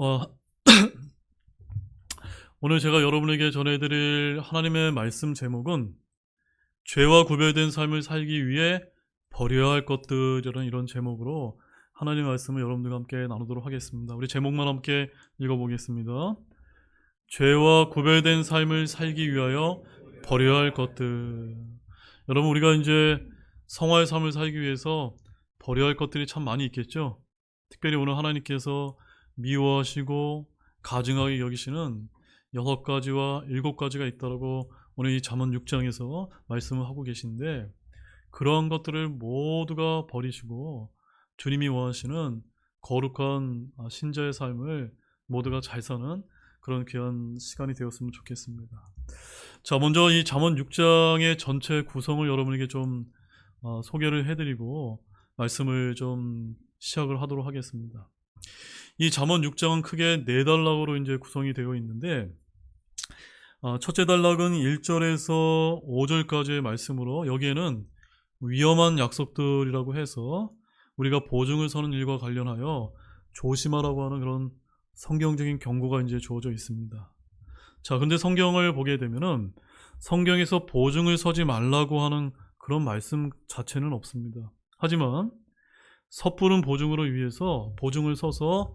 어, 오늘 제가 여러분에게 전해드릴 하나님의 말씀 제목은 죄와 구별된 삶을 살기 위해 버려야 할 것들이라는 이런 제목으로 하나님의 말씀을 여러분들과 함께 나누도록 하겠습니다. 우리 제목만 함께 읽어보겠습니다. 죄와 구별된 삶을 살기 위하여 버려야 할 것들. 여러분, 우리가 이제 성화의 삶을 살기 위해서 버려야 할 것들이 참 많이 있겠죠. 특별히 오늘 하나님께서 미워하시고 가증하게 여기시는 6가지와 7가지가 있다라고 오늘 이 잠언 6장에서 말씀을 하고 계신데, 그러한 것들을 모두가 버리시고 주님이 원하시는 거룩한 신자의 삶을 모두가 잘 사는 그런 귀한 시간이 되었으면 좋겠습니다. 자, 먼저 이 잠언 6장의 전체 구성을 여러분에게 좀 소개를 해드리고 말씀을 좀 시작을 하도록 하겠습니다. 이 잠언 6장은 크게 4단락으로 이제 구성이 되어 있는데, 첫째 단락은 1절에서 5절까지의 말씀으로, 여기에는 위험한 약속들이라고 해서 우리가 보증을 서는 일과 관련하여 조심하라고 하는 그런 성경적인 경고가 이제 주어져 있습니다. 자, 근데 성경을 보게 되면은 성경에서 보증을 서지 말라고 하는 그런 말씀 자체는 없습니다. 하지만 섣부른 보증으로 위해서 보증을 서서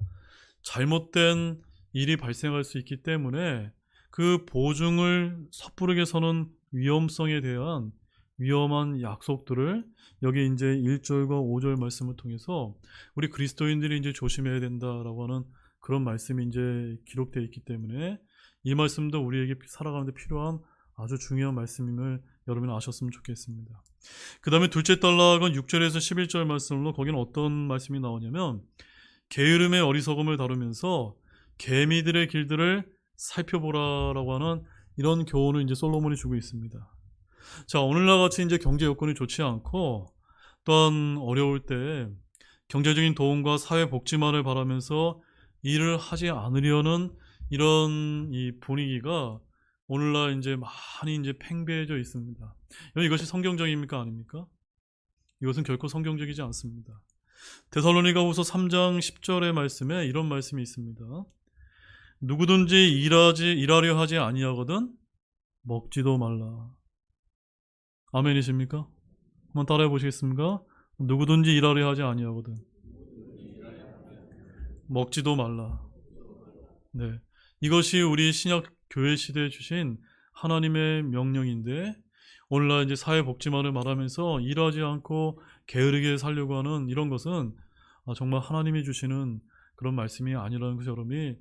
잘못된 일이 발생할 수 있기 때문에 그 보증을 섣부르게 서는 위험성에 대한 위험한 약속들을 여기 이제 1절과 5절 말씀을 통해서 우리 그리스도인들이 이제 조심해야 된다라고 하는 그런 말씀이 이제 기록되어 있기 때문에 이 말씀도 우리에게 살아가는데 필요한 아주 중요한 말씀임을 여러분이 아셨으면 좋겠습니다. 그 다음에 둘째 단락은 6절에서 11절 말씀으로, 거기는 어떤 말씀이 나오냐면 게으름의 어리석음을 다루면서 개미들의 길들을 살펴보라라고 하는 이런 교훈을 이제 솔로몬이 주고 있습니다. 자, 오늘날 같이 이제 경제 여건이 좋지 않고 또한 어려울 때 경제적인 도움과 사회 복지만을 바라면서 일을 하지 않으려는 이런 이 분위기가 오늘날 이제 많이 이제 팽배해져 있습니다. 이것이 성경적입니까? 아닙니까? 이것은 결코 성경적이지 않습니다. 데살로니가후서 3장 10절의 말씀에 이런 말씀이 있습니다. 누구든지 일하려 하지 아니하거든 먹지도 말라. 아멘이십니까? 한번 따라해 보시겠습니까? 누구든지 일하려 하지 아니하거든 먹지도 말라. 네, 이것이 우리 신약 교회 시대에 주신 하나님의 명령인데, 오늘날 이제 사회복지만을 말하면서 일하지 않고 게으르게 살려고 하는 이런 것은 정말 하나님이 주시는 그런 말씀이 아니라는 것을 여러분이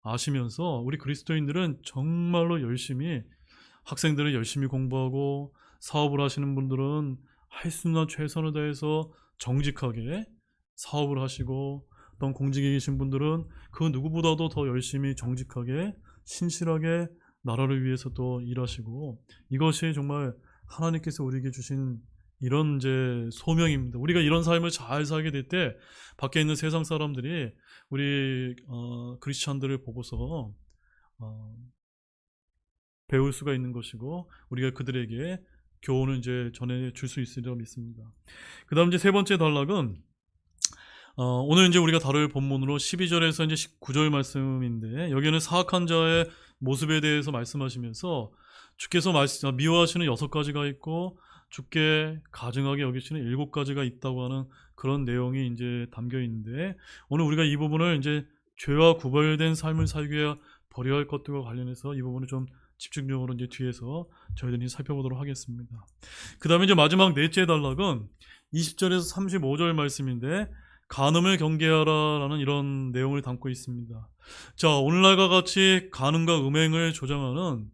아시면서, 우리 그리스도인들은 정말로 열심히, 학생들은 열심히 공부하고 사업을 하시는 분들은 할 수 있는 최선을 다해서 정직하게 사업을 하시고, 어떤 공직에 계신 분들은 그 누구보다도 더 열심히 정직하게 신실하게 나라를 위해서 또 일하시고, 이것이 정말 하나님께서 우리에게 주신 이런 이제 소명입니다. 우리가 이런 삶을 잘 살게 될 때 밖에 있는 세상 사람들이 우리 크리스찬들을 보고서 배울 수가 있는 것이고, 우리가 그들에게 교훈을 이제 전해줄 수 있으리라 믿습니다. 그 다음 이제 세 번째 단락은 오늘 이제 우리가 다룰 본문으로 12절에서 이제 19절 말씀인데, 여기는 사악한 자의 모습에 대해서 말씀하시면서 주께서 미워하시는 6가지가 있고 주께 가증하게 여기시는 7가지가 있다고 하는 그런 내용이 이제 담겨 있는데, 오늘 우리가 이 부분을 이제 죄와 구별된 삶을 살기 위해 버려야 할 것들과 관련해서 이 부분을 좀 집중적으로 이제 뒤에서 저희들이 살펴보도록 하겠습니다. 그 다음에 이제 마지막 넷째 단락은 20절에서 35절 말씀인데, 간음을 경계하라라는 이런 내용을 담고 있습니다. 자, 오늘날과 같이 간음과 음행을 조장하는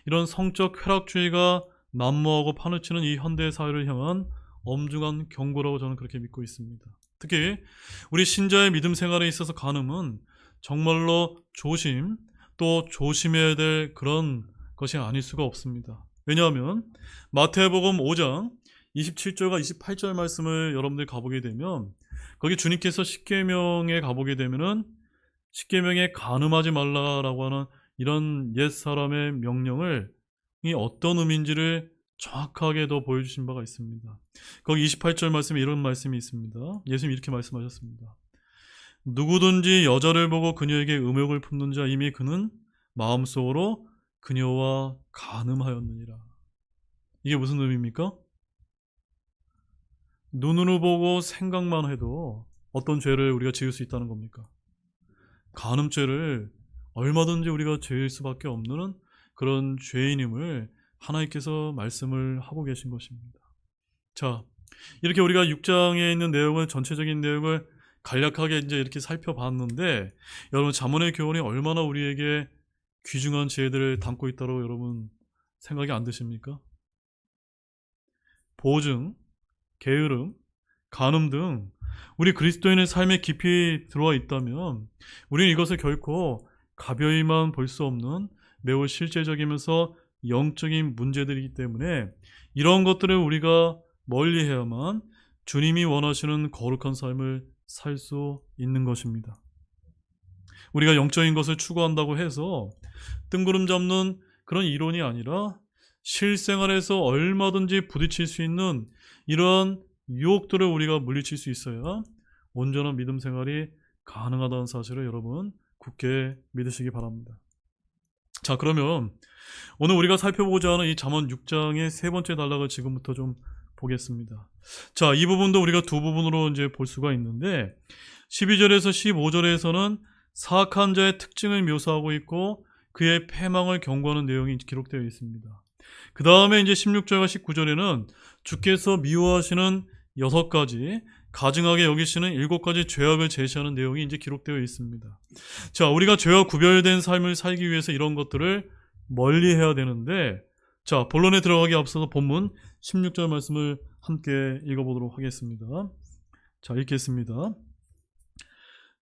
이런 성적 쾌락주의가 난무하고 판을 치는 이 현대 사회를 향한 엄중한 경고라고 저는 그렇게 믿고 있습니다. 특히 우리 신자의 믿음 생활에 있어서 간음은 정말로 또 조심해야 될 그런 것이 아닐 수가 없습니다. 왜냐하면 마태복음 5장 27절과 28절 말씀을 여러분들이 가보게 되면, 거기 주님께서 십계명에 가보게 되면은 십계명에 간음하지 말라라고 하는 이런 옛사람의 명령을 이 어떤 의미인지를 정확하게 더 보여주신 바가 있습니다. 거기 28절 말씀에 이런 말씀이 있습니다. 예수님이 이렇게 말씀하셨습니다. 누구든지 여자를 보고 그녀에게 음욕을 품는 자 이미 그는 마음속으로 그녀와 간음하였느니라. 이게 무슨 의미입니까? 눈으로 보고 생각만 해도 어떤 죄를 우리가 지을 수 있다는 겁니까? 간음죄를 얼마든지 우리가 지을 수밖에 없는 그런 죄인임을 하나님께서 말씀을 하고 계신 것입니다. 자, 이렇게 우리가 6장에 있는 내용을, 전체적인 내용을 간략하게 이제 이렇게 살펴봤는데, 여러분 잠언의 교훈이 얼마나 우리에게 귀중한 지혜들을 담고 있다고 여러분 생각이 안 드십니까? 보증, 게으름, 간음 등 우리 그리스도인의 삶에 깊이 들어와 있다면 우리는 이것을 결코 가벼이만 볼 수 없는 매우 실제적이면서 영적인 문제들이기 때문에 이런 것들을 우리가 멀리해야만 주님이 원하시는 거룩한 삶을 살 수 있는 것입니다. 우리가 영적인 것을 추구한다고 해서 뜬구름 잡는 그런 이론이 아니라 실생활에서 얼마든지 부딪힐 수 있는 이러한 유혹들을 우리가 물리칠 수 있어야 온전한 믿음 생활이 가능하다는 사실을 여러분 굳게 믿으시기 바랍니다. 자, 그러면 오늘 우리가 살펴보고자 하는 이 잠언 6장의 세 번째 단락을 지금부터 좀 보겠습니다. 자, 이 부분도 우리가 두 부분으로 이제 볼 수가 있는데 12절에서 15절에서는 사악한 자의 특징을 묘사하고 있고 그의 패망을 경고하는 내용이 기록되어 있습니다. 그 다음에 이제 16절과 19절에는 주께서 미워하시는 6가지, 가증하게 여기시는 7가지 죄악을 제시하는 내용이 이제 기록되어 있습니다. 자, 우리가 죄와 구별된 삶을 살기 위해서 이런 것들을 멀리 해야 되는데, 자, 본론에 들어가기 앞서서 본문 16절 말씀을 함께 읽어보도록 하겠습니다. 자, 읽겠습니다.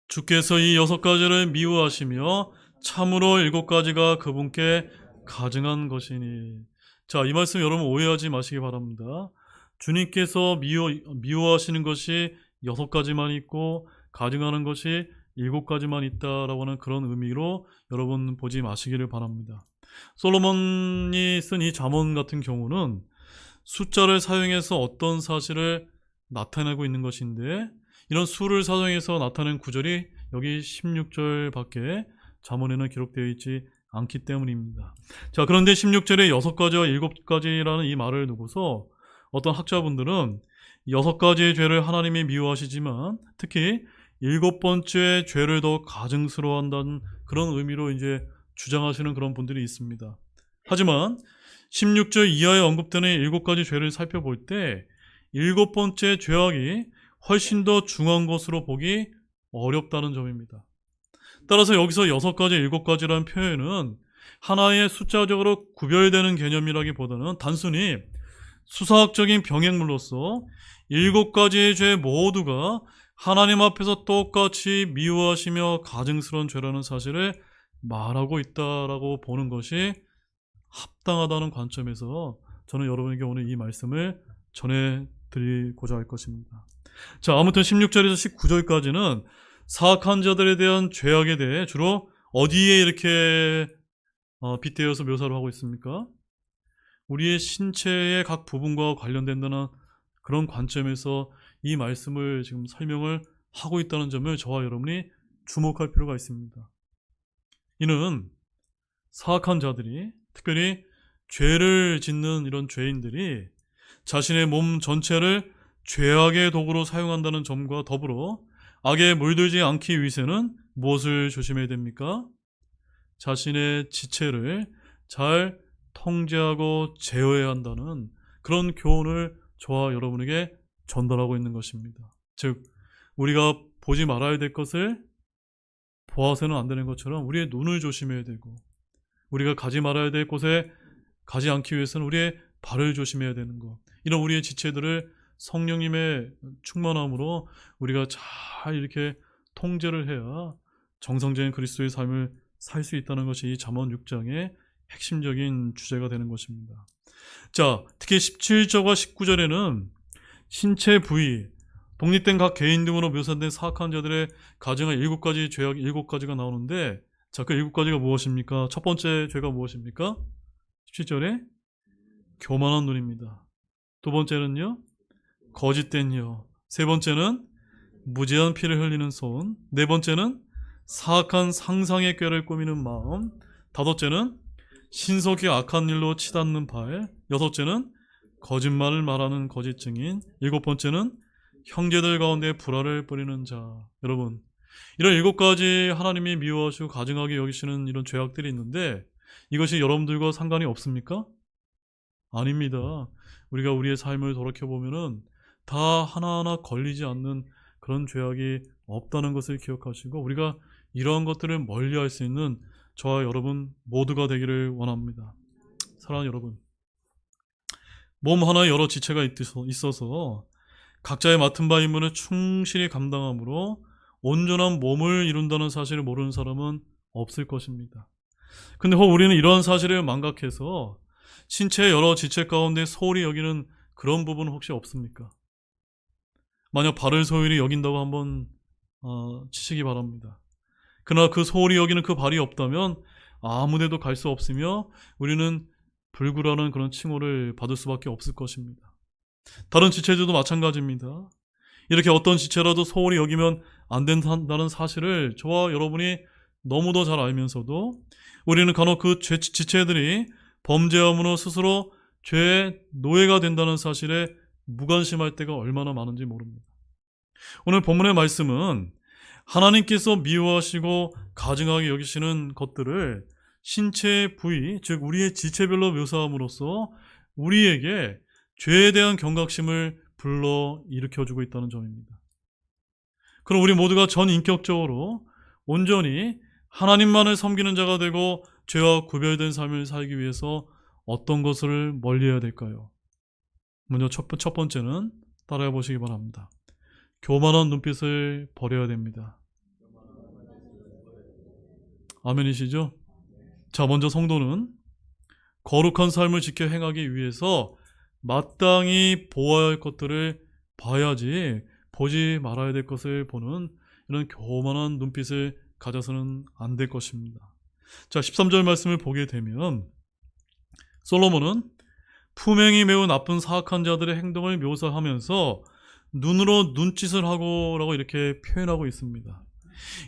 주께서 이 6가지를 미워하시며 참으로 7가지가 그분께 가증한 것이니. 자, 이 말씀 여러분 오해하지 마시기 바랍니다. 주님께서 미워하시는 것이 6가지만 있고 가증하는 것이 7가지만 있다라고 하는 그런 의미로 여러분 보지 마시기를 바랍니다. 솔로몬이 쓴 이 잠언 같은 경우는 숫자를 사용해서 어떤 사실을 나타내고 있는 것인데 이런 수를 사용해서 나타낸 구절이 여기 16절밖에 잠언에는 기록되어 있지 않기 때문입니다. 자, 그런데 16절에 6가지와 7가지라는 이 말을 두고서 어떤 학자분들은 6가지의 죄를 하나님이 미워하시지만 특히 7번째 죄를 더 가증스러워한다는 그런 의미로 이제 주장하시는 그런 분들이 있습니다. 하지만 16절 이하에 언급되는 7가지 죄를 살펴볼 때 7번째 죄악이 훨씬 더 중요한 것으로 보기 어렵다는 점입니다. 따라서 여기서 6가지, 7가지라는 표현은 하나의 숫자적으로 구별되는 개념이라기보다는 단순히 수사학적인 병행물로서 7가지의 죄 모두가 하나님 앞에서 똑같이 미워하시며 가증스러운 죄라는 사실을 말하고 있다라고 보는 것이 합당하다는 관점에서 저는 여러분에게 오늘 이 말씀을 전해드리고자 할 것입니다. 자, 아무튼 16절에서 19절까지는 사악한 자들에 대한 죄악에 대해 주로 어디에 이렇게 빗대어서 묘사를 하고 있습니까? 우리의 신체의 각 부분과 관련된다는 그런 관점에서 이 말씀을 지금 설명을 하고 있다는 점을 저와 여러분이 주목할 필요가 있습니다. 이는 사악한 자들이, 특별히 죄를 짓는 이런 죄인들이 자신의 몸 전체를 죄악의 도구로 사용한다는 점과 더불어 악에 물들지 않기 위해서는 무엇을 조심해야 됩니까? 자신의 지체를 잘 통제하고 제어해야 한다는 그런 교훈을 저와 여러분에게 전달하고 있는 것입니다. 즉, 우리가 보지 말아야 될 것을 보아서는 안 되는 것처럼 우리의 눈을 조심해야 되고, 우리가 가지 말아야 될 곳에 가지 않기 위해서는 우리의 발을 조심해야 되는 것, 이런 우리의 지체들을 성령님의 충만함으로 우리가 잘 이렇게 통제를 해야 정상적인 그리스도의 삶을 살 수 있다는 것이 이 잠언 6장의 핵심적인 주제가 되는 것입니다. 자, 특히 17절과 19절에는 신체 부위, 독립된 각 개인 등으로 묘사된 사악한 자들의 가증한 7가지 죄악 7가지가 나오는데, 자, 그 7가지가 무엇입니까? 첫 번째 죄가 무엇입니까? 17절에 교만한 눈입니다. 두 번째는요, 거짓된 혀. 세 번째는 무제한 피를 흘리는 손. 네 번째는 사악한 상상의 꾀를 꾸미는 마음. 다섯째는 신속히 악한 일로 치닫는 발. 여섯째는 거짓말을 말하는 거짓 증인. 일곱 번째는 형제들 가운데 불화를 뿌리는 자. 여러분, 이런 일곱 가지 하나님이 미워하시고 가증하게 여기시는 이런 죄악들이 있는데 이것이 여러분들과 상관이 없습니까? 아닙니다. 우리가 우리의 삶을 돌이켜보면은 다 하나하나 걸리지 않는 그런 죄악이 없다는 것을 기억하시고 우리가 이러한 것들을 멀리할 수 있는 저와 여러분 모두가 되기를 원합니다. 사랑하는 여러분, 몸 하나에 여러 지체가 있어서 각자의 맡은 바 임무를 충실히 감당함으로 온전한 몸을 이룬다는 사실을 모르는 사람은 없을 것입니다. 근데 혹 우리는 이러한 사실을 망각해서 신체의 여러 지체 가운데 소홀히 여기는 그런 부분은 혹시 없습니까? 만약 발을 소홀히 여긴다고 한번 치시기 바랍니다. 그러나 그 소홀히 여기는 그 발이 없다면 아무데도 갈 수 없으며 우리는 불구라는 그런 칭호를 받을 수밖에 없을 것입니다. 다른 지체들도 마찬가지입니다. 이렇게 어떤 지체라도 소홀히 여기면 안 된다는 사실을 저와 여러분이 너무도 잘 알면서도 우리는 간혹 그 지체들이 범죄함으로 스스로 죄의 노예가 된다는 사실에 무관심할 때가 얼마나 많은지 모릅니다. 오늘 본문의 말씀은 하나님께서 미워하시고 가증하게 여기시는 것들을 신체의 부위, 즉 우리의 지체별로 묘사함으로써 우리에게 죄에 대한 경각심을 불러 일으켜주고 있다는 점입니다. 그럼 우리 모두가 전인격적으로 온전히 하나님만을 섬기는 자가 되고 죄와 구별된 삶을 살기 위해서 어떤 것을 멀리해야 될까요? 먼저 첫 번째는 따라해 보시기 바랍니다. 교만한 눈빛을 버려야 됩니다. 아멘이시죠? 자, 먼저 성도는 거룩한 삶을 지켜 행하기 위해서 마땅히 보아야 할 것들을 봐야지 보지 말아야 될 것을 보는 이런 교만한 눈빛을 가져서는 안 될 것입니다. 자, 13절 말씀을 보게 되면 솔로몬은 품행이 매우 나쁜 사악한 자들의 행동을 묘사하면서 눈으로 눈짓을 하고 라고 이렇게 표현하고 있습니다.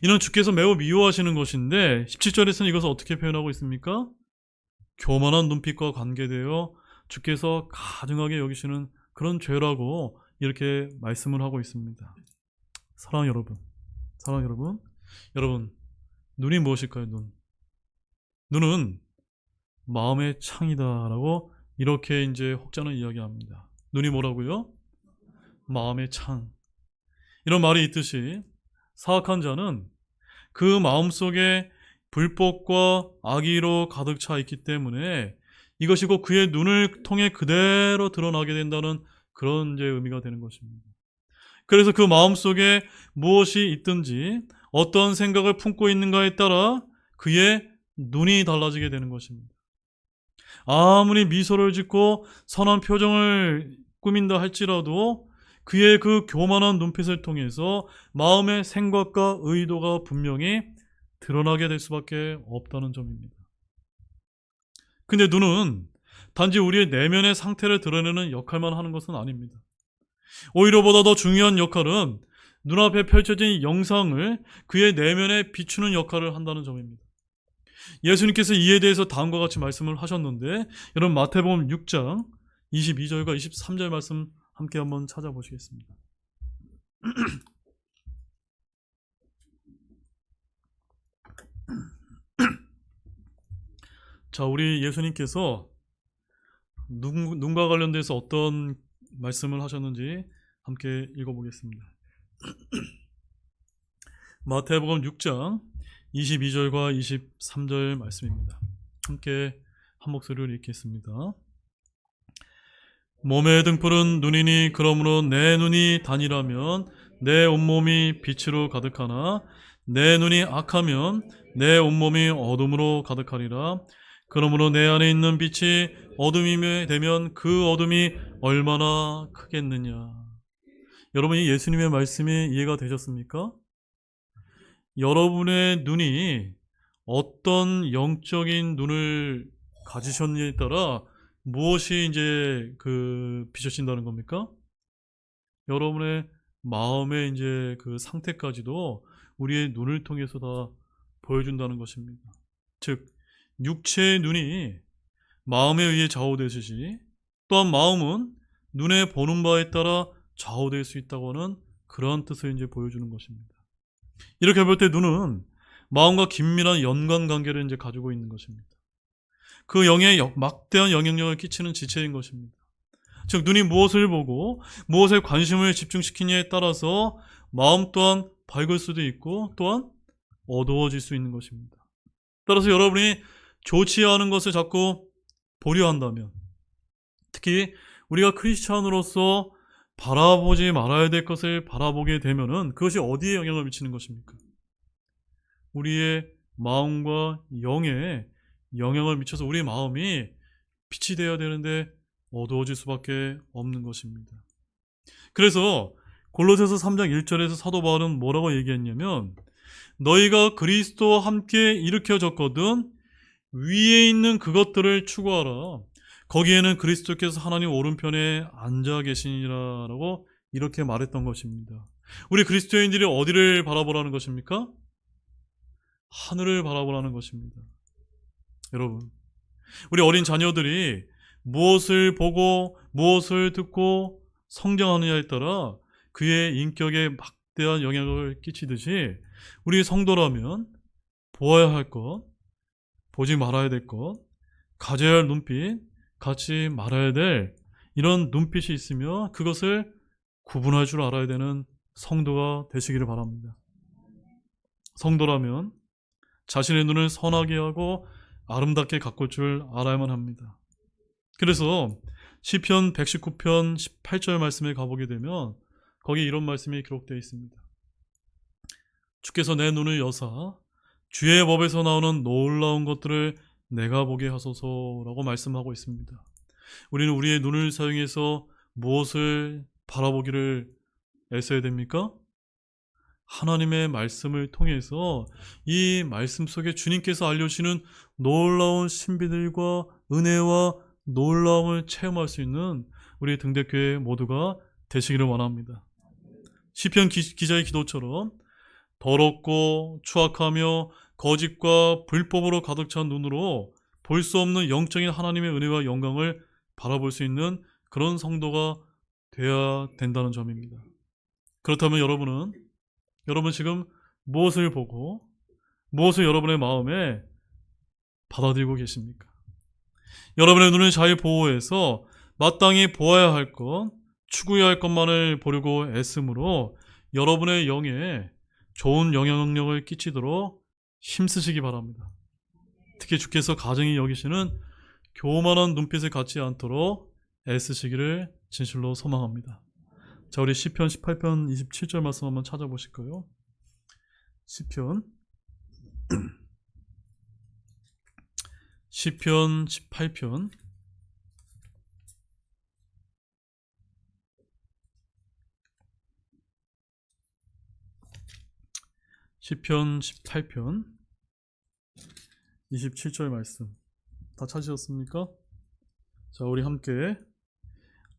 이는 주께서 매우 미워하시는 것인데 17절에서는 이것을 어떻게 표현하고 있습니까? 교만한 눈빛과 관계되어 주께서 가증하게 여기시는 그런 죄라고 이렇게 말씀을 하고 있습니다. 사랑하는 여러분, 여러분 눈이 무엇일까요? 눈은 마음의 창이다라고 이렇게 이제 혹자는 이야기합니다. 눈이 뭐라고요? 마음의 창. 이런 말이 있듯이 사악한 자는 그 마음속에 불법과 악의로 가득 차 있기 때문에 이것이 곧 그의 눈을 통해 그대로 드러나게 된다는 그런 이제 의미가 되는 것입니다. 그래서 그 마음속에 무엇이 있든지 어떤 생각을 품고 있는가에 따라 그의 눈이 달라지게 되는 것입니다. 아무리 미소를 짓고 선한 표정을 꾸민다 할지라도 그의 그 교만한 눈빛을 통해서 마음의 생각과 의도가 분명히 드러나게 될 수밖에 없다는 점입니다. 근데 눈은 단지 우리의 내면의 상태를 드러내는 역할만 하는 것은 아닙니다. 오히려 보다 더 중요한 역할은 눈앞에 펼쳐진 영상을 그의 내면에 비추는 역할을 한다는 점입니다. 예수님께서 이에 대해서 다음과 같이 말씀을 하셨는데 여러분 마태복음 6장 22절과 23절 말씀 함께 한번 찾아보시겠습니다. 자, 우리 예수님께서 눈과 관련돼서 어떤 말씀을 하셨는지 함께 읽어보겠습니다. 마태복음 6장 22절과 23절 말씀입니다. 함께 한 목소리로 읽겠습니다. 몸의 등불은 눈이니 그러므로 내 눈이 단이라면 내 온몸이 빛으로 가득하나 내 눈이 악하면 내 온몸이 어둠으로 가득하리라. 그러므로 내 안에 있는 빛이 어둠이 되면 그 어둠이 얼마나 크겠느냐. 여러분, 이 예수님의 말씀이 이해가 되셨습니까? 여러분의 눈이 어떤 영적인 눈을 가지셨느냐에 따라 무엇이 이제 비춰진다는 겁니까? 여러분의 마음의 이제 그 상태까지도 우리의 눈을 통해서 다 보여준다는 것입니다. 즉, 육체의 눈이 마음에 의해 좌우되듯이 또한 마음은 눈에 보는 바에 따라 좌우될 수 있다고 하는 그러한 뜻을 이제 보여주는 것입니다. 이렇게 볼 때 눈은 마음과 긴밀한 연관 관계를 이제 가지고 있는 것입니다. 그 영에 막대한 영향력을 끼치는 지체인 것입니다. 즉, 눈이 무엇을 보고 무엇에 관심을 집중시키냐에 따라서 마음 또한 밝을 수도 있고 또한 어두워질 수 있는 것입니다. 따라서 여러분이 좋지 않은 것을 자꾸 보려 한다면, 특히 우리가 크리스찬으로서 바라보지 말아야 될 것을 바라보게 되면은 그것이 어디에 영향을 미치는 것입니까? 우리의 마음과 영에 영향을 미쳐서 우리의 마음이 빛이 되어야 되는데 어두워질 수밖에 없는 것입니다. 그래서 골로새서 3장 1절에서 사도 바울은 뭐라고 얘기했냐면, 너희가 그리스도와 함께 일으켜졌거든 위에 있는 그것들을 추구하라. 거기에는 그리스도께서 하나님 오른편에 앉아 계시니라 라고 이렇게 말했던 것입니다. 우리 그리스도인들이 어디를 바라보라는 것입니까? 하늘을 바라보라는 것입니다. 여러분, 우리 어린 자녀들이 무엇을 보고 무엇을 듣고 성장하느냐에 따라 그의 인격에 막대한 영향을 끼치듯이 우리 성도라면 보아야 할 것, 보지 말아야 될 것, 가져야 할 눈빛, 갖지 말아야 될 이런 눈빛이 있으며 그것을 구분할 줄 알아야 되는 성도가 되시기를 바랍니다. 성도라면 자신의 눈을 선하게 하고 아름답게 가꿀 줄 알아야만 합니다. 그래서 시편 119편 18절 말씀에 가보게 되면 거기 이런 말씀이 기록되어 있습니다. 주께서 내 눈을 여사 주의 법에서 나오는 놀라운 것들을 내가 보게 하소서라고 말씀하고 있습니다. 우리는 우리의 눈을 사용해서 무엇을 바라보기를 애써야 됩니까? 하나님의 말씀을 통해서 이 말씀 속에 주님께서 알려주시는 놀라운 신비들과 은혜와 놀라움을 체험할 수 있는 우리 등대교회 모두가 되시기를 원합니다. 시편 기자의 기도처럼 더럽고 추악하며 거짓과 불법으로 가득 찬 눈으로 볼 수 없는 영적인 하나님의 은혜와 영광을 바라볼 수 있는 그런 성도가 되어야 된다는 점입니다. 그렇다면 여러분 지금 무엇을 보고 무엇을 여러분의 마음에 받아들이고 계십니까? 여러분의 눈을 잘 보호해서 마땅히 보아야 할 것, 추구해야 할 것만을 보려고 애씀으로 여러분의 영에 좋은 영향력을 끼치도록 힘쓰시기 바랍니다. 특히 주께서 가정이 여기시는 교만한 눈빛을 갖지 않도록 애쓰시기를 진실로 소망합니다. 자, 우리 시편 18편 27절 말씀 한번 찾아보실까요? 시편 18편 시편 18편 27절 말씀 다 찾으셨습니까? 자, 우리 함께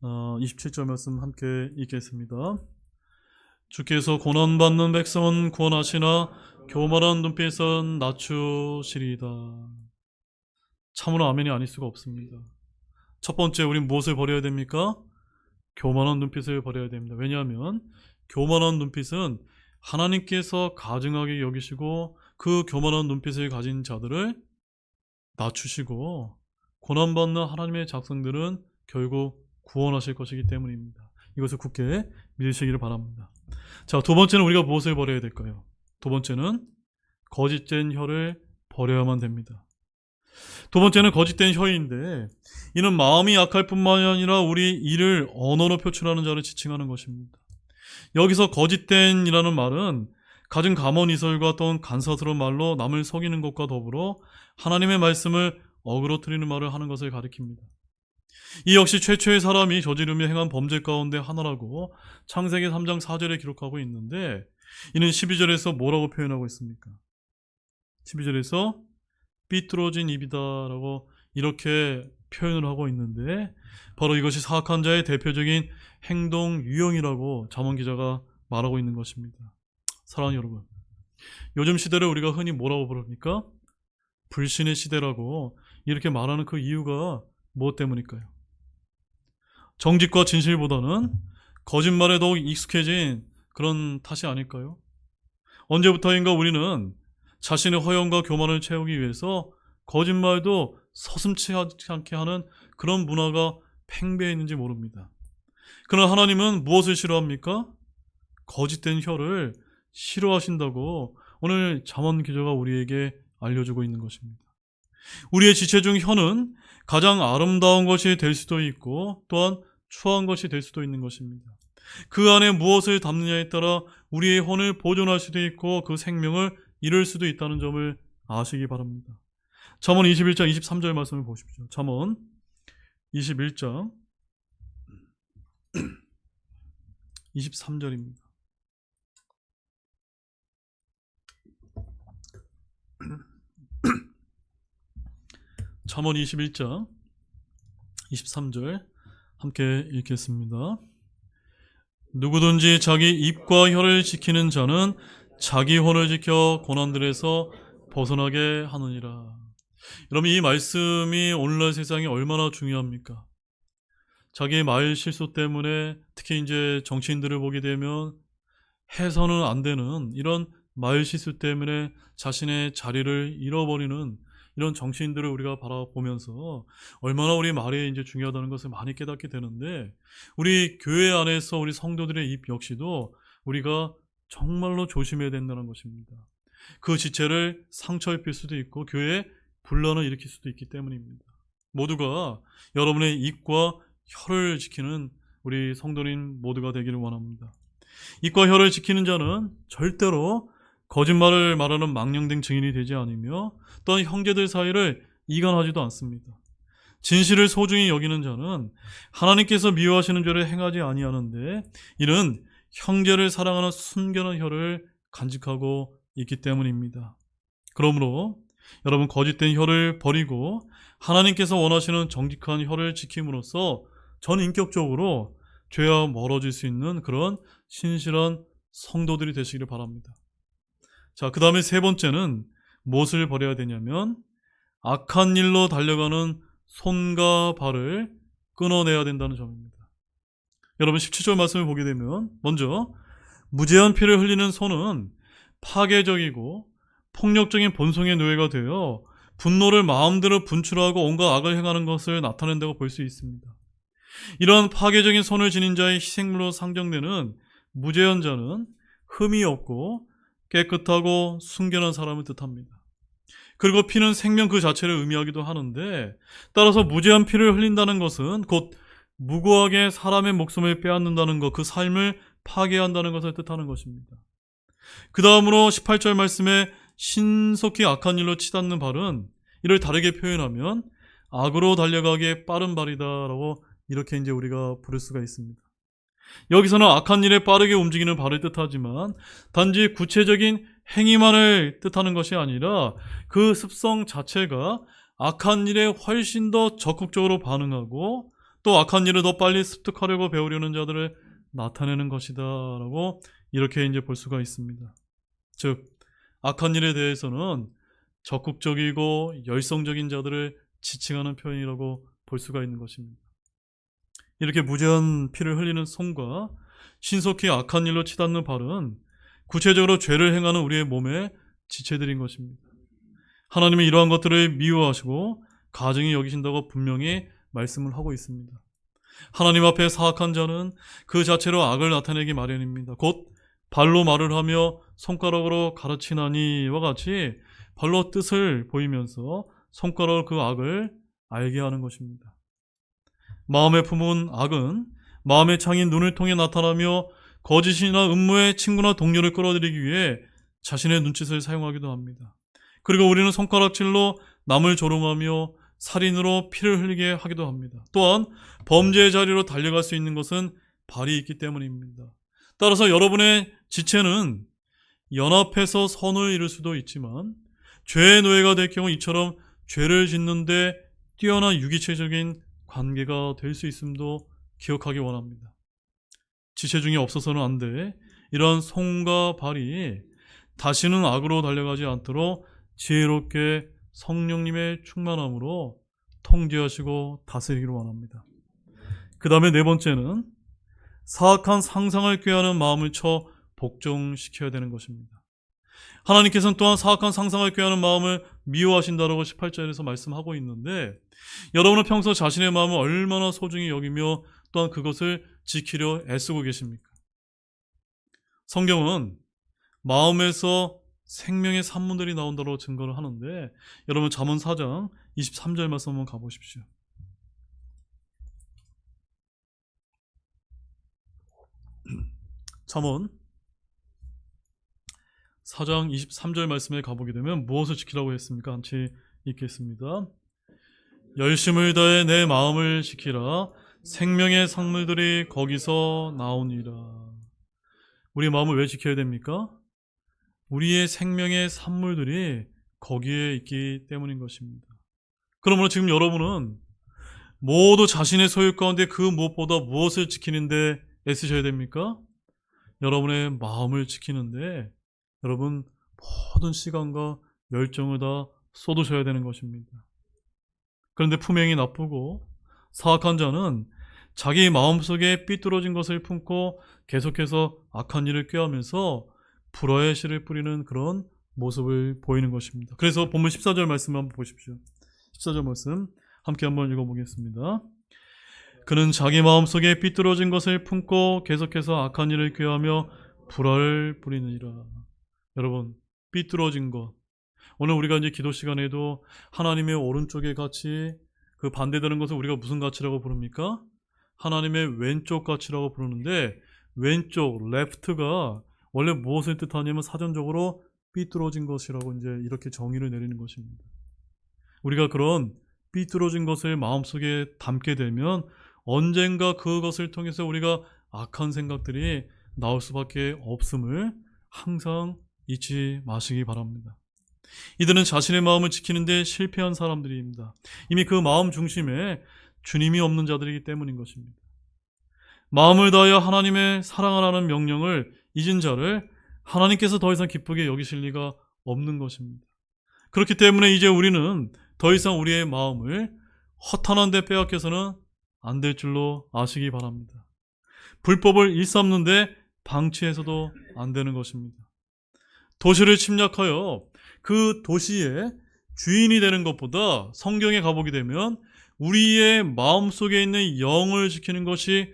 27절 말씀 함께 읽겠습니다. 주께서 고난받는 백성은 구원하시나 교만한 눈빛은 낮추시리다. 참으로 아멘이 아닐 수가 없습니다. 첫 번째, 우린 무엇을 버려야 됩니까? 교만한 눈빛을 버려야 됩니다. 왜냐하면 교만한 눈빛은 하나님께서 가증하게 여기시고 그 교만한 눈빛을 가진 자들을 낮추시고 고난받는 하나님의 작성들은 결국 구원하실 것이기 때문입니다. 이것을 굳게 믿으시기를 바랍니다. 자, 두 번째는 우리가 무엇을 버려야 될까요? 두 번째는 거짓된 혀를 버려야만 됩니다. 두 번째는 거짓된 혀인데 이는 마음이 약할 뿐만이 아니라 우리 이를 언어로 표출하는 자를 지칭하는 것입니다. 여기서 거짓된 이라는 말은 갖은 가문이설과 또는 간사스러운 말로 남을 속이는 것과 더불어 하나님의 말씀을 어그러뜨리는 말을 하는 것을 가리킵니다. 이 역시 최초의 사람이 저지르며 행한 범죄 가운데 하나라고 창세기 3장 4절에 기록하고 있는데 이는 12절에서 뭐라고 표현하고 있습니까? 12절에서 삐뚤어진 입이다라고 이렇게 표현을 하고 있는데 바로 이것이 사악한 자의 대표적인 행동 유형이라고 잠언 기자가 말하고 있는 것입니다. 사랑하는 여러분, 요즘 시대를 우리가 흔히 뭐라고 부릅니까? 불신의 시대라고 이렇게 말하는 그 이유가 무엇 때문일까요? 정직과 진실보다는 거짓말에 더욱 익숙해진 그런 탓이 아닐까요? 언제부터인가 우리는 자신의 허영과 교만을 채우기 위해서 거짓말도 서슴지 않게 하는 그런 문화가 팽배해 있는지 모릅니다. 그러나 하나님은 무엇을 싫어합니까? 거짓된 혀를 싫어하신다고 오늘 잠언 기자가 우리에게 알려주고 있는 것입니다. 우리의 지체 중 혀는 가장 아름다운 것이 될 수도 있고 또한 추한 것이 될 수도 있는 것입니다. 그 안에 무엇을 담느냐에 따라 우리의 혼을 보존할 수도 있고 그 생명을 잃을 수도 있다는 점을 아시기 바랍니다. 잠언 21장 23절 말씀을 보십시오. 잠언 21장 23절입니다. 잠언 21장 23절 함께 읽겠습니다. 누구든지 자기 입과 혀를 지키는 자는 자기 혼을 지켜 고난들에서 벗어나게 하느니라. 여러분, 이 말씀이 오늘날 세상에 얼마나 중요합니까? 자기의 말 실수 때문에 특히 이제 정치인들을 보게 되면 해서는 안 되는 이런 말 실수 때문에 자신의 자리를 잃어버리는 이런 정치인들을 우리가 바라보면서 얼마나 우리 말이 이제 중요하다는 것을 많이 깨닫게 되는데, 우리 교회 안에서 우리 성도들의 입 역시도 우리가 정말로 조심해야 된다는 것입니다. 그 지체를 상처 입힐 수도 있고 교회에 분란을 일으킬 수도 있기 때문입니다. 모두가 여러분의 입과 혀를 지키는 우리 성도님 모두가 되기를 원합니다. 입과 혀를 지키는 자는 절대로 거짓말을 말하는 망령된 증인이 되지 않으며 또한 형제들 사이를 이간하지도 않습니다. 진실을 소중히 여기는 자는 하나님께서 미워하시는 죄를 행하지 아니하는데 이는 형제를 사랑하는 순결한 혀를 간직하고 있기 때문입니다. 그러므로 여러분, 거짓된 혀를 버리고 하나님께서 원하시는 정직한 혀를 지킴으로써 전인격적으로 죄와 멀어질 수 있는 그런 신실한 성도들이 되시기를 바랍니다. 자, 그 다음에 세 번째는 무엇을 버려야 되냐면 악한 일로 달려가는 손과 발을 끊어내야 된다는 점입니다. 여러분, 17절 말씀을 보게 되면 먼저 무죄한 피를 흘리는 손은 파괴적이고 폭력적인 본성의 노예가 되어 분노를 마음대로 분출하고 온갖 악을 행하는 것을 나타낸다고 볼 수 있습니다. 이러한 파괴적인 손을 지닌 자의 희생물로 상정되는 무죄한 자는 흠이 없고 깨끗하고 순결한 사람을 뜻합니다. 그리고 피는 생명 그 자체를 의미하기도 하는데, 따라서 무죄한 피를 흘린다는 것은 곧 무고하게 사람의 목숨을 빼앗는다는 것, 그 삶을 파괴한다는 것을 뜻하는 것입니다. 그 다음으로 18절 말씀에 신속히 악한 일로 치닫는 발은 이를 다르게 표현하면 악으로 달려가기에 빠른 발이다라고 이렇게 이제 우리가 부를 수가 있습니다. 여기서는 악한 일에 빠르게 움직이는 발을 뜻하지만 단지 구체적인 행위만을 뜻하는 것이 아니라 그 습성 자체가 악한 일에 훨씬 더 적극적으로 반응하고 또 악한 일을 더 빨리 습득하려고 배우려는 자들을 나타내는 것이다 라고 이렇게 이제 볼 수가 있습니다. 즉, 악한 일에 대해서는 적극적이고 열성적인 자들을 지칭하는 표현이라고 볼 수가 있는 것입니다. 이렇게 무죄한 피를 흘리는 손과 신속히 악한 일로 치닫는 발은 구체적으로 죄를 행하는 우리의 몸의 지체들인 것입니다. 하나님은 이러한 것들을 미워하시고 가증히 여기신다고 분명히 말씀을 하고 있습니다. 하나님 앞에 사악한 자는 그 자체로 악을 나타내기 마련입니다. 곧 발로 말을 하며 손가락으로 가르치나니와 같이 발로 뜻을 보이면서 손가락으로 그 악을 알게 하는 것입니다. 마음에 품은 악은 마음의 창인 눈을 통해 나타나며 거짓이나 음모에 친구나 동료를 끌어들이기 위해 자신의 눈짓을 사용하기도 합니다. 그리고 우리는 손가락질로 남을 조롱하며 살인으로 피를 흘리게 하기도 합니다. 또한 범죄의 자리로 달려갈 수 있는 것은 발이 있기 때문입니다. 따라서 여러분의 지체는 연합해서 선을 이룰 수도 있지만 죄의 노예가 될 경우 이처럼 죄를 짓는데 뛰어난 유기체적인 관계가 될 수 있음도 기억하기 원합니다. 지체 중에 없어서는 안 돼. 이런 손과 발이 다시는 악으로 달려가지 않도록 지혜롭게 성령님의 충만함으로 통제하시고 다스리기를 원합니다. 그 다음에 네 번째는 사악한 상상을 꾀하는 마음을 쳐 복종시켜야 되는 것입니다. 하나님께서는 또한 사악한 상상을 꾀하는 마음을 미워하신다라고 18절에서 말씀하고 있는데, 여러분은 평소 자신의 마음을 얼마나 소중히 여기며 또한 그것을 지키려 애쓰고 계십니까? 성경은 마음에서 생명의 산문들이 나온다고 증거를 하는데, 여러분 잠언 4장 23절 말씀 한번 가보십시오. 잠언 4장 23절 말씀에 가보게 되면 무엇을 지키라고 했습니까? 같이 읽겠습니다. 열심을 다해 내 마음을 지키라. 생명의 산물들이 거기서 나오니라. 우리 마음을 왜 지켜야 됩니까? 우리의 생명의 산물들이 거기에 있기 때문인 것입니다. 그러므로 지금 여러분은 모두 자신의 소유 가운데 그 무엇보다 무엇을 지키는데 애쓰셔야 됩니까? 여러분의 마음을 지키는데 여러분 모든 시간과 열정을 다 쏟으셔야 되는 것입니다. 그런데 품행이 나쁘고 사악한 자는 자기 마음속에 삐뚤어진 것을 품고 계속해서 악한 일을 꾀하면서 불화의 씨를 뿌리는 그런 모습을 보이는 것입니다. 그래서 본문 14절 말씀 한번 보십시오. 14절 말씀 함께 한번 읽어보겠습니다. 그는 자기 마음속에 삐뚤어진 것을 품고 계속해서 악한 일을 꾀하며 불화를 뿌리느니라. 여러분, 삐뚤어진 것. 오늘 우리가 이제 기도 시간에도 하나님의 오른쪽의 가치, 그 반대되는 것을 우리가 무슨 가치라고 부릅니까? 하나님의 왼쪽 가치라고 부르는데, 왼쪽, left가 원래 무엇을 뜻하냐면 사전적으로 삐뚤어진 것이라고 이제 이렇게 정의를 내리는 것입니다. 우리가 그런 삐뚤어진 것을 마음속에 담게 되면 언젠가 그것을 통해서 우리가 악한 생각들이 나올 수밖에 없음을 항상 잊지 마시기 바랍니다. 이들은 자신의 마음을 지키는데 실패한 사람들입니다. 이미 그 마음 중심에 주님이 없는 자들이기 때문인 것입니다. 마음을 다하여 하나님의 사랑하라는 명령을 잊은 자를 하나님께서 더 이상 기쁘게 여기실 리가 없는 것입니다. 그렇기 때문에 이제 우리는 더 이상 우리의 마음을 허탄한 데 빼앗겨서는 안 될 줄로 아시기 바랍니다. 불법을 일삼는데 방치해서도 안 되는 것입니다. 도시를 침략하여 그 도시의 주인이 되는 것보다 성경에 가보게 되면 우리의 마음속에 있는 영을 지키는 것이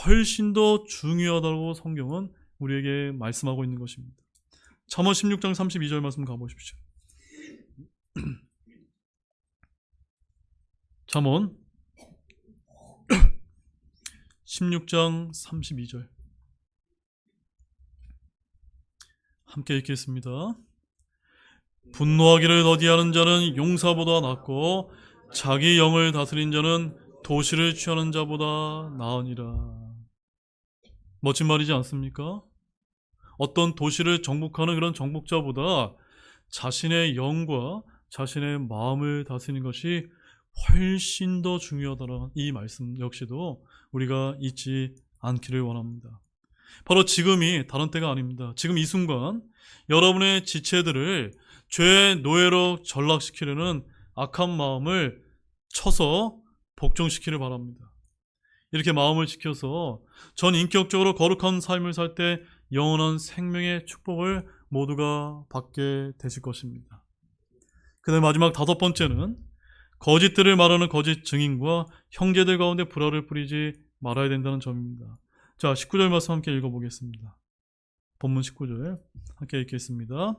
훨씬 더 중요하다고 성경은 우리에게 말씀하고 있는 것입니다. 잠언 16장 32절 말씀 가보십시오. 잠언 16장 32절 함께 읽겠습니다. 분노하기를 더디하는 자는 용사보다 낫고 자기 영을 다스린 자는 도시를 취하는 자보다 나으니라. 멋진 말이지 않습니까? 어떤 도시를 정복하는 그런 정복자보다 자신의 영과 자신의 마음을 다스리는 것이 훨씬 더 중요하다는 이 말씀 역시도 우리가 잊지 않기를 원합니다. 바로 지금이 다른 때가 아닙니다. 지금 이 순간 여러분의 지체들을 죄의 노예로 전락시키려는 악한 마음을 쳐서 복종시키를 바랍니다. 이렇게 마음을 지켜서 전 인격적으로 거룩한 삶을 살 때 영원한 생명의 축복을 모두가 받게 되실 것입니다. 그 다음에 마지막 다섯 번째는 거짓들을 말하는 거짓 증인과 형제들 가운데 불화를 뿌리지 말아야 된다는 점입니다. 자, 19절 말씀 함께 읽어보겠습니다. 본문 19절 함께 읽겠습니다.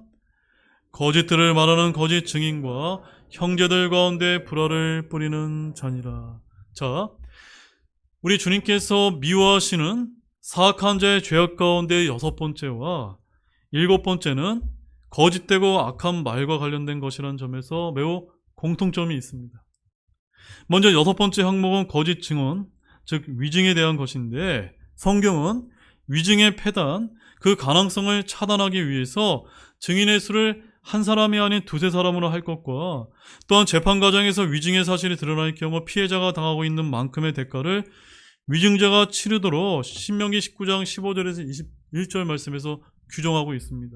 거짓들을 말하는 거짓 증인과 형제들 가운데 불화를 뿌리는 자니라. 자, 우리 주님께서 미워하시는 사악한 자의 죄악 가운데 여섯 번째와 일곱 번째는 거짓되고 악한 말과 관련된 것이라는 점에서 매우 공통점이 있습니다. 먼저 여섯 번째 항목은 거짓 증언, 즉 위증에 대한 것인데, 성경은 위증의 폐단, 그 가능성을 차단하기 위해서 증인의 수를 한 사람이 아닌 두세 사람으로 할 것과 또한 재판 과정에서 위증의 사실이 드러날 경우 피해자가 당하고 있는 만큼의 대가를 위증자가 치르도록 신명기 19장 15절에서 21절 말씀에서 규정하고 있습니다.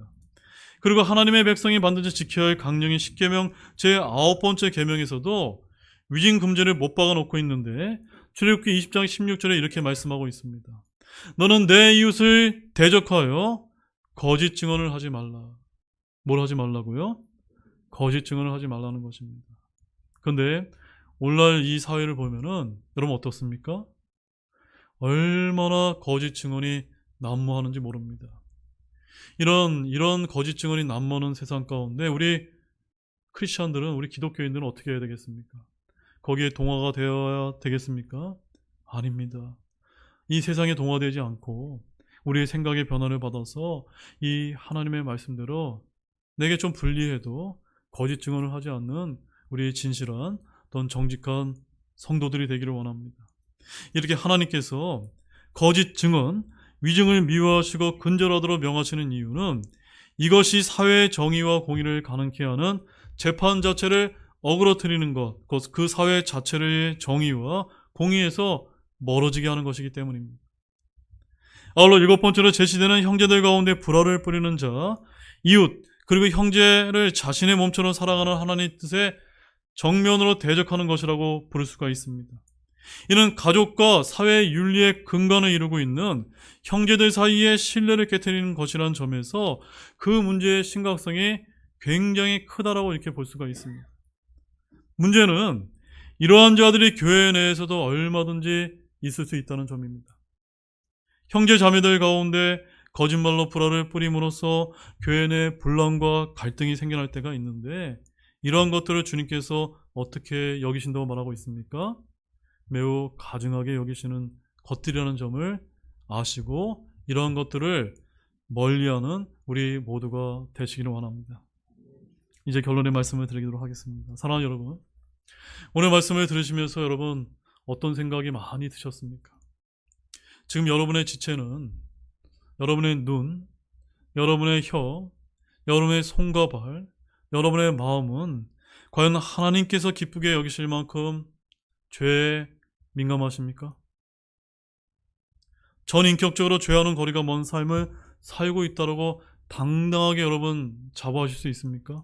그리고 하나님의 백성이 반드시 지켜야 할 강령인 10계명 제9번째 계명에서도 위증 금지를 못 박아 놓고 있는데 출애굽기 20장 16절에 이렇게 말씀하고 있습니다. 너는 내 이웃을 대적하여 거짓 증언을 하지 말라. 뭘 하지 말라고요? 거짓 증언을 하지 말라는 것입니다. 그런데 오늘날 이 사회를 보면은 여러분 어떻습니까? 얼마나 거짓 증언이 난무하는지 모릅니다. 이런 거짓 증언이 난무하는 세상 가운데 우리 크리스천들은, 우리 기독교인들은 어떻게 해야 되겠습니까? 거기에 동화가 되어야 되겠습니까? 아닙니다. 이 세상에 동화되지 않고 우리의 생각의 변화를 받아서 이 하나님의 말씀대로 내게 좀 불리해도 거짓 증언을 하지 않는 우리 진실한 또는 정직한 성도들이 되기를 원합니다. 이렇게 하나님께서 거짓 증언, 위증을 미워하시고 근절하도록 명하시는 이유는 이것이 사회의 정의와 공의를 가능케 하는 재판 자체를 어그러뜨리는 것, 그 사회 자체의 정의와 공의에서 멀어지게 하는 것이기 때문입니다. 아울러 7번째로 제시되는 형제들 가운데 불화를 뿌리는 자, 이웃, 그리고 형제를 자신의 몸처럼 사랑하는 하나님의 뜻에 정면으로 대적하는 것이라고 부를 수가 있습니다. 이는 가족과 사회 윤리의 근간을 이루고 있는 형제들 사이에 신뢰를 깨트리는 것이라는 점에서 그 문제의 심각성이 굉장히 크다라고 이렇게 볼 수가 있습니다. 문제는 이러한 자들이 교회 내에서도 얼마든지 있을 수 있다는 점입니다. 형제 자매들 가운데 거짓말로 불화를 뿌림으로써 교회 내 분란과 갈등이 생겨날 때가 있는데 이러한 것들을 주님께서 어떻게 여기신다고 말하고 있습니까? 매우 가증하게 여기시는 것들이라는 점을 아시고 이러한 것들을 멀리하는 우리 모두가 되시기를 원합니다. 이제 결론의 말씀을 드리도록 하겠습니다. 사랑하는 여러분, 오늘 말씀을 들으시면서 여러분 어떤 생각이 많이 드셨습니까? 지금 여러분의 지체는 여러분의 눈, 여러분의 혀, 여러분의 손과 발, 여러분의 마음은 과연 하나님께서 기쁘게 여기실 만큼 죄에 민감하십니까? 전인격적으로 죄와는 거리가 먼 삶을 살고 있다고 당당하게 여러분 자부하실 수 있습니까?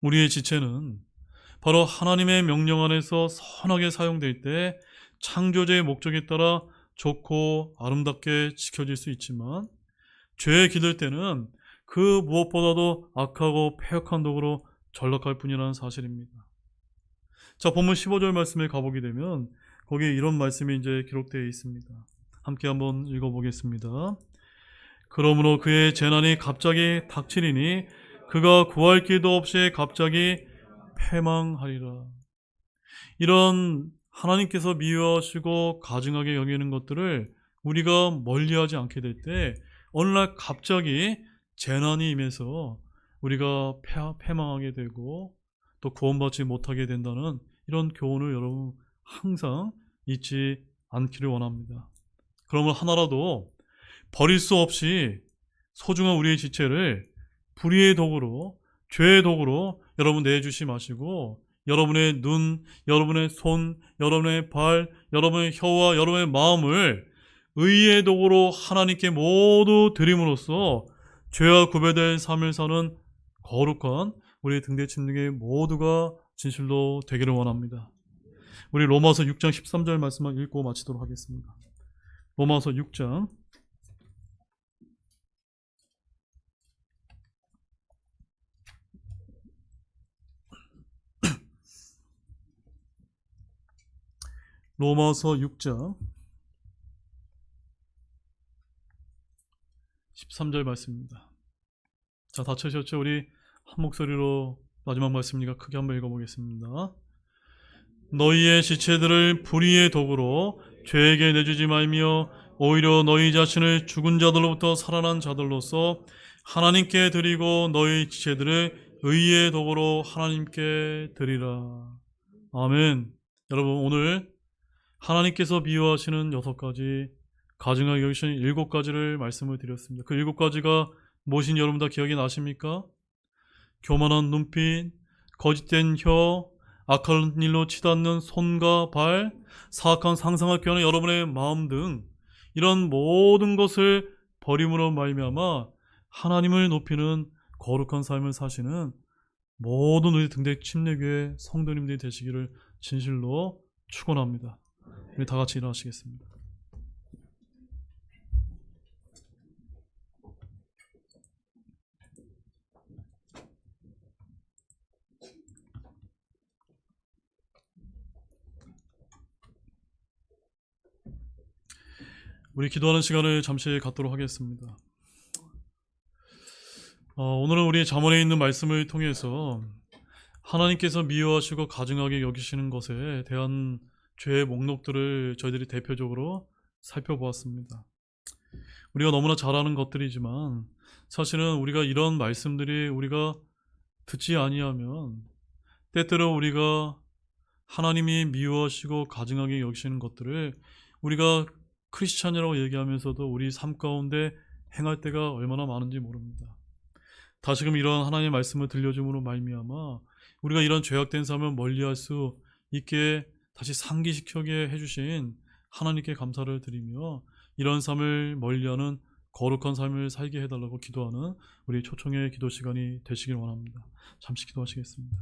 우리의 지체는 바로 하나님의 명령 안에서 선하게 사용될 때 창조주의 목적에 따라 좋고 아름답게 지켜질 수 있지만 죄에 기들 때는 그 무엇보다도 악하고 패역한 도구로 전락할 뿐이라는 사실입니다. 자, 본문 15절 말씀에 가보게 되면 거기에 이런 말씀이 이제 기록되어 있습니다. 함께 한번 읽어보겠습니다. 그러므로 그의 재난이 갑자기 닥치리니 그가 구할 길도 없이 갑자기 패망하리라. 이런 하나님께서 미워하시고 가증하게 여기는 것들을 우리가 멀리하지 않게 될 때 어느 날 갑자기 재난이 임해서 우리가 패망하게 되고 또 구원받지 못하게 된다는 이런 교훈을 여러분 항상 잊지 않기를 원합니다. 그러면 하나라도 버릴 수 없이 소중한 우리의 지체를 불의의 도구로, 죄의 도구로 여러분 내주시 마시고 여러분의 눈, 여러분의 손, 여러분의 발, 여러분의 혀와 여러분의 마음을 의의 도구로 하나님께 모두 드림으로써 죄와 구별된 삶을 사는 거룩한 우리 등대침등의 모두가 진실로 되기를 원합니다. 우리 로마서 6장 13절 말씀을 읽고 마치도록 하겠습니다. 로마서 6장 로마서 6장 13절 말씀입니다. 자, 다 쳐셨죠? 우리 한 목소리로 마지막 말씀이니까 크게 한번 읽어보겠습니다. 너희의 지체들을 불의의 도구로 죄에게 내주지 말며 오히려 너희 자신을 죽은 자들로부터 살아난 자들로서 하나님께 드리고 너희 지체들을 의의 도구로 하나님께 드리라. 아멘. 여러분, 오늘 하나님께서 미워하시는 6가지, 가증하게 여기시는 7가지를 말씀을 드렸습니다. 그 7가지가 무엇인지 여러분 다 기억이 나십니까? 교만한 눈빛, 거짓된 혀, 악한 일로 치닫는 손과 발, 사악한 상상을 꾀하는 여러분의 마음 등 이런 모든 것을 버림으로 말미암아 하나님을 높이는 거룩한 삶을 사시는 모든 우리 등대 침례교회 성도님들이 되시기를 진실로 축원합니다. 우리 다 같이 일어나시겠습니다. 우리 기도하는 시간을 잠시 갖도록 하겠습니다. 오늘은 우리 잠언에 있는 말씀을 통해서 하나님께서 미워하시고 가증하게 여기시는 것에 대한 죄의 목록들을 저희들이 대표적으로 살펴보았습니다. 우리가 너무나 잘 아는 것들이지만 사실은 우리가 이런 말씀들이 우리가 듣지 아니하면 때때로 우리가 하나님이 미워하시고 가증하게 여기시는 것들을 우리가 크리스찬이라고 얘기하면서도 우리 삶 가운데 행할 때가 얼마나 많은지 모릅니다. 다시금 이런 하나님의 말씀을 들려줌으로 말미암아 우리가 이런 죄악된 삶을 멀리할 수 있게 다시 상기시켜게 해주신 하나님께 감사를 드리며 이런 삶을 멀리하는 거룩한 삶을 살게 해달라고 기도하는 우리 초청의 기도 시간이 되시길 원합니다. 잠시 기도하시겠습니다.